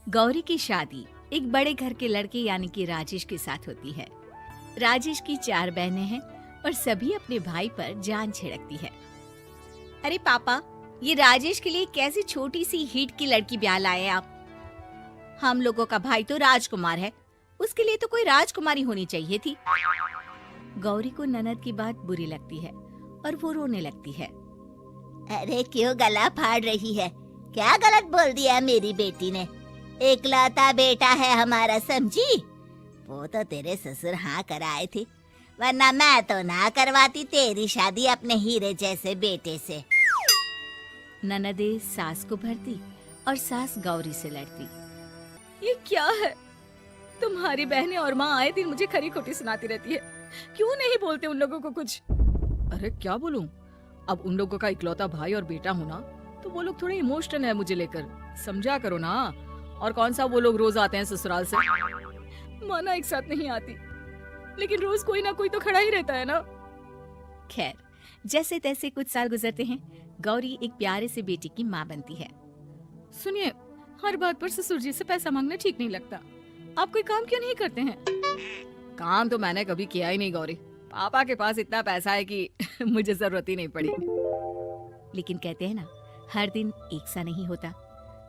गौरी की शादी एक बड़े घर के लड़के यानी कि राजेश के साथ होती है। राजेश की 4 बहनें हैं और सभी अपने भाई पर जान छिड़कती है। अरे पापा, ये राजेश के लिए कैसी छोटी सी हिट की लड़की ब्याह लाए आप? हम लोगों का भाई तो राजकुमार है, उसके लिए तो कोई राजकुमारी होनी चाहिए थी। गौरी को ननद की बात बुरी लगती है और वो रोने लगती है। अरे क्यों गला फाड़ रही है? क्या गलत बोल दिया मेरी बेटी ने? एकलौता बेटा है हमारा, समझी? वो तो तेरे ससुर हाँ कराए थे, वरना मैं तो ना करवाती तेरी शादी अपने हीरे जैसे बेटे से। ननदे सास को भरती और सास गौरी से लड़ती। ये क्या है? तुम्हारी बहनें और माँ आए दिन मुझे खरी खोटी सुनाती रहती है। क्यों नहीं बोलते उन लोगों को कुछ? अरे क्या बोलूं? अब उन लोगों का इकलौता भाई और बेटा हूं ना, तो वो लोग थोड़े इमोशनल है मुझे लेकर, समझा करो ना। और कौन सा वो लोग रोज आते हैं ससुराल से? माना एक साथ नहीं आती, लेकिन रोज कोई ना कोई तो खड़ा ही रहता है ना। खैर, जैसे तैसे कुछ साल गुजरते हैं। गौरी एक प्यारे से बेटे की माँ बनती है। सुनिए, हर बात पर ससुर जी से पैसा मांगना ठीक नहीं लगता। आप कोई काम क्यों नहीं करते हैं? काम तो मैंने कभी किया ही नहीं गौरी। पापा के पास इतना पैसा है कि मुझे जरूरत ही नहीं पड़ी। लेकिन कहते हैं ना, हर दिन एक सा नहीं होता।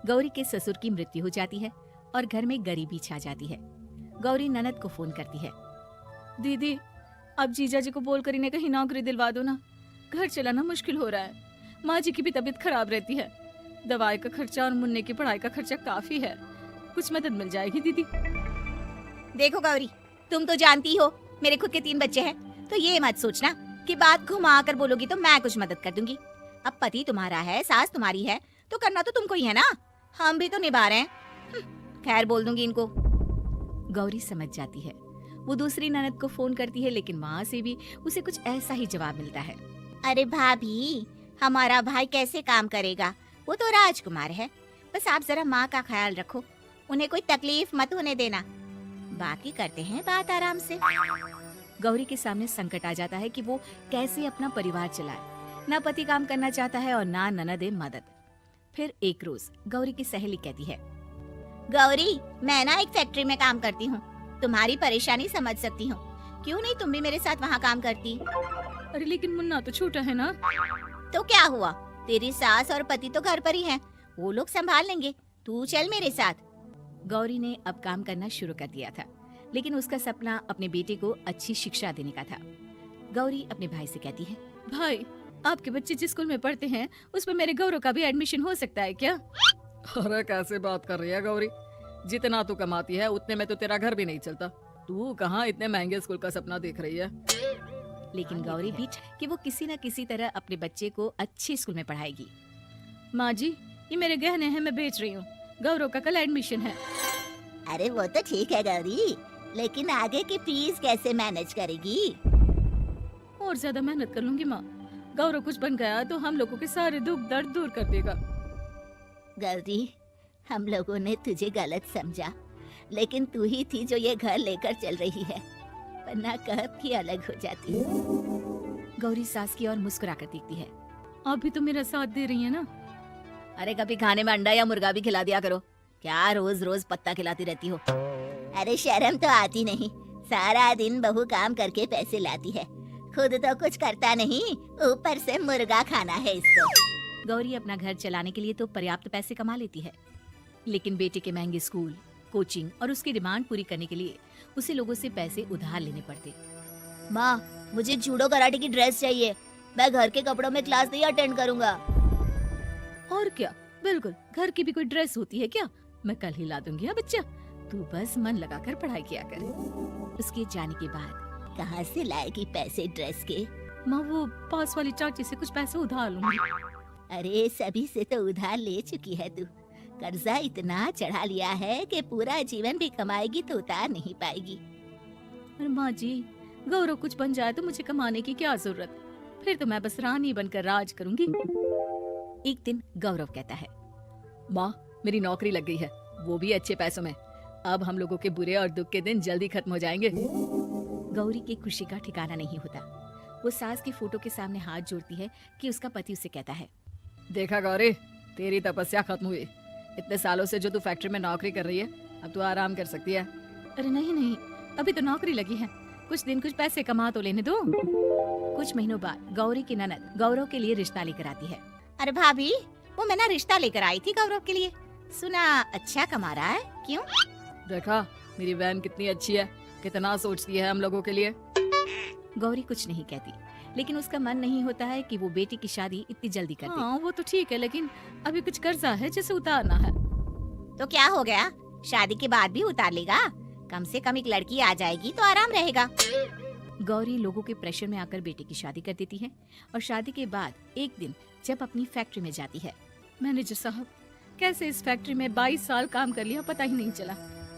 गौरी के ससुर की मृत्यु हो जाती है और घर में गरीबी छा जाती है। गौरी ननद को फोन करती है। दीदी, अब जीजा जी को बोलकर इन्हें कहीं नौकरी दिलवा दो ना, घर चलाना मुश्किल हो रहा है। माँ जी की भी तबीयत खराब रहती है, दवाई का खर्चा और मुन्ने की पढ़ाई का खर्चा काफी है। कुछ मदद मिल जाएगी दीदी। देखो गौरी, तुम तो जानती हो मेरे खुद के 3 बच्चे हैं, तो ये मत सोचना कि बात घुमा कर बोलोगी तो मैं कुछ मदद कर दूंगी। अब पति तुम्हारा है, सास तुम्हारी है, तो करना तो तुमको ही है ना। हम भी तो निभा रहे हैं। खैर, बोल दूंगी इनको। गौरी समझ जाती है। वो दूसरी ननद को फोन करती है, लेकिन वहाँ से भी उसे कुछ ऐसा ही जवाब मिलता है। अरे भाभी, हमारा भाई कैसे काम करेगा? वो तो राजकुमार है। बस आप जरा माँ का ख्याल रखो, उन्हें कोई तकलीफ मत होने देना। बाकी करते हैं बात आराम से। गौरी के सामने संकट आ जाता है कि वो कैसे अपना परिवार चलाए। ना पति काम करना चाहता है और ना ननदे मदद। फिर एक रोज गौरी की सहेली कहती है, गौरी, मैं ना एक फैक्ट्री में काम करती हूँ, तुम्हारी परेशानी समझ सकती हूँ। क्यों नहीं तुम भी मेरे साथ वहाँ काम करती? अरे लेकिन मुन्ना तो छोटा है ना। तो क्या हुआ, तेरी सास और पति तो घर पर ही हैं, वो लोग संभाल लेंगे। तू चल मेरे साथ। गौरी ने अब काम करना शुरू कर दिया था, लेकिन उसका सपना अपने बेटे को अच्छी शिक्षा देने का था। गौरी अपने भाई से कहती है, भाई, आपके बच्चे जिस स्कूल में पढ़ते हैं उस पर मेरे गौरव का भी एडमिशन हो सकता है क्या? अरे कैसे बात कर रही है गौरी? जितना तू कमाती है उतने में तो तेरा घर भी नहीं चलता। तू कहाँ इतने महंगे स्कूल का सपना देख रही है? लेकिन गौरी भी कि वो किसी न किसी तरह अपने बच्चे को अच्छे स्कूल में पढ़ाएगी। माँ जी, ये मेरे गहने हैं, मैं बेच रही हूँ। गौरव का कल एडमिशन है। अरे वो तो ठीक है गौरी, लेकिन आगे की फीस कैसे मैनेज करेगी? और ज्यादा मेहनत कर लूंगी माँ। गौरव कुछ बन गया तो हम लोगों के सारे दुख दर्द दूर कर देगा। गौरी, हम लोगों ने तुझे गलत समझा, लेकिन तू ही थी जो ये घर लेकर चल रही है, वरना कब की अलग हो जाती। गौरी सास की ओर मुस्कुरा कर देखती है। आप भी तो मेरा साथ दे रही है ना। अरे कभी खाने में अंडा या मुर्गा भी खिला दिया करो, क्या रोज रोज पत्ता खिलाती रहती हो? अरे शर्म तो आती नहीं, सारा दिन बहू काम करके पैसे लाती है, खुद तो कुछ करता नहीं, ऊपर से मुर्गा खाना है इसको। गौरी अपना घर चलाने के लिए तो पर्याप्त पैसे कमा लेती है, लेकिन बेटे के महंगे स्कूल, कोचिंग और उसकी डिमांड पूरी करने के लिए उसे लोगों से पैसे उधार लेने पड़ते। माँ, मुझे जूडो कराटे की ड्रेस चाहिए, मैं घर के कपड़ों में क्लास नहीं अटेंड करूँगा। और क्या, बिल्कुल, घर की भी कोई ड्रेस होती है क्या? मैं कल ही ला दूंगी। बच्चा, तू बस मन लगाकर पढ़ाई किया कर। उसके जाने के बाद कहाँ से लाएगी पैसे ड्रेस के? माँ, वो पास वाली चाची से कुछ पैसे उधार लूंगी। अरे सभी से तो उधार ले चुकी है तू, कर्जा इतना चढ़ा लिया है कि पूरा जीवन भी कमाएगी तो उतार नहीं पाएगी। अरे माँ जी, गौरव कुछ बन जाए तो मुझे कमाने की क्या जरूरत? फिर तो मैं बस रानी बनकर राज करूंगी। एक दिन गौरव कहता है, माँ, मेरी नौकरी लग गई है, वो भी अच्छे पैसों में। अब हम लोगों के बुरे और दुख के दिन जल्दी खत्म हो जाएंगे। गौरी की खुशी का ठिकाना नहीं होता। वो सास की फोटो के सामने हाथ जोड़ती है कि उसका पति उसे कहता है, देखा गौरी, तेरी तपस्या खत्म हुई। इतने सालों से जो तू फैक्ट्री में नौकरी कर रही है, अब तू आराम कर सकती है। अरे नहीं नहीं, अभी तो नौकरी लगी है, कुछ दिन कुछ पैसे कमा तो लेने दो। कुछ महीनों बाद गौरी की ननद गौरव के लिए रिश्ता लेकर आती है। अरे भाभी, वो मैं ना रिश्ता लेकर आई थी गौरव के लिए। सुना अच्छा कमा रहा है, क्यों? देखा मेरी बहन कितनी अच्छी है, कितना सोचती है हम लोगों के लिए। गौरी कुछ नहीं कहती, लेकिन उसका मन नहीं होता है कि वो बेटी की शादी इतनी जल्दी कर दे। हाँ वो तो ठीक है, लेकिन अभी कुछ कर्जा है जिसे उतारना है। तो क्या हो गया, शादी के बाद भी उतार लेगा। कम से कम एक लड़की आ जाएगी तो आराम रहेगा। गौरी लोगों के प्रेशर में आकर बेटे की शादी कर देती है और शादी के बाद एक दिन जब अपनी फैक्ट्री में जाती है। मैनेजर साहब, कैसे इस फैक्ट्री में 22 साल काम कर लिया पता ही नहीं चला।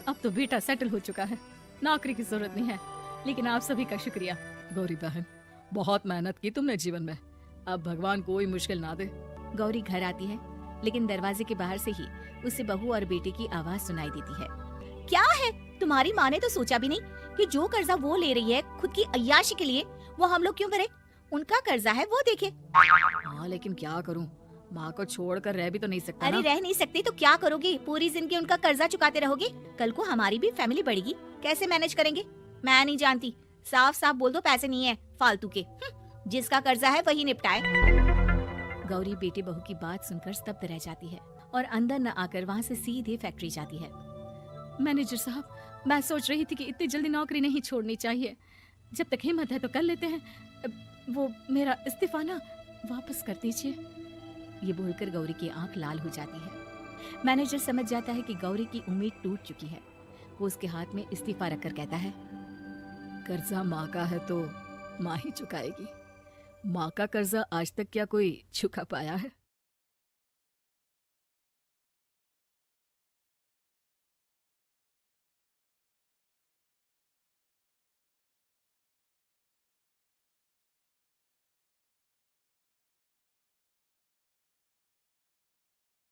अब तो बेटा सेटल हो चुका है, नौकरी की जरूरत नहीं है। लेकिन आप सभी का शुक्रिया। गौरी बहन, बहुत मेहनत की तुमने जीवन में, अब भगवान कोई मुश्किल ना दे। गौरी घर आती है, लेकिन दरवाजे के बाहर से ही उसे बहू और बेटे की आवाज सुनाई देती है। क्या है, तुम्हारी माँ ने तो सोचा भी नहीं कि जो कर्जा वो ले रही है खुद की अय्याशी के लिए, वो हम लोग क्यों करें? उनका कर्जा है, वो देखे। हाँ लेकिन क्या करूं, माँ को छोड़कर रह भी तो नहीं सकता अरे ना। रह नहीं सकती तो क्या करोगी? पूरी जिंदगी उनका कर्जा चुकाते रहोगे? कल को हमारी भी फैमिली बढ़ेगी, कैसे मैनेज करेंगे? मैं नहीं जानती, साफ साफ बोल दो पैसे नहीं है फालतू के। जिसका कर्जा है वही निपटाए। गौरी बेटे बहू की बात सुनकर स्तब्ध रह जाती है और अंदर न आकर वहाँ से सीधे फैक्ट्री जाती है। मैनेजर साहब, मैं सोच रही थी कि इतनी जल्दी नौकरी नहीं छोड़नी चाहिए, जब तक हिम्मत है तो कर लेते हैं। वो मेरा इस्तीफा ना वापस कर दीजिए। ये बोलकर गौरी की आंख लाल हो जाती है। मैनेजर समझ जाता है कि गौरी की उम्मीद टूट चुकी है। वो उसके हाथ में इस्तीफा रखकर कहता है, कर्जा माँ का है तो माँ ही चुकाएगी। माँ का कर्जा आज तक क्या कोई चुका पाया है?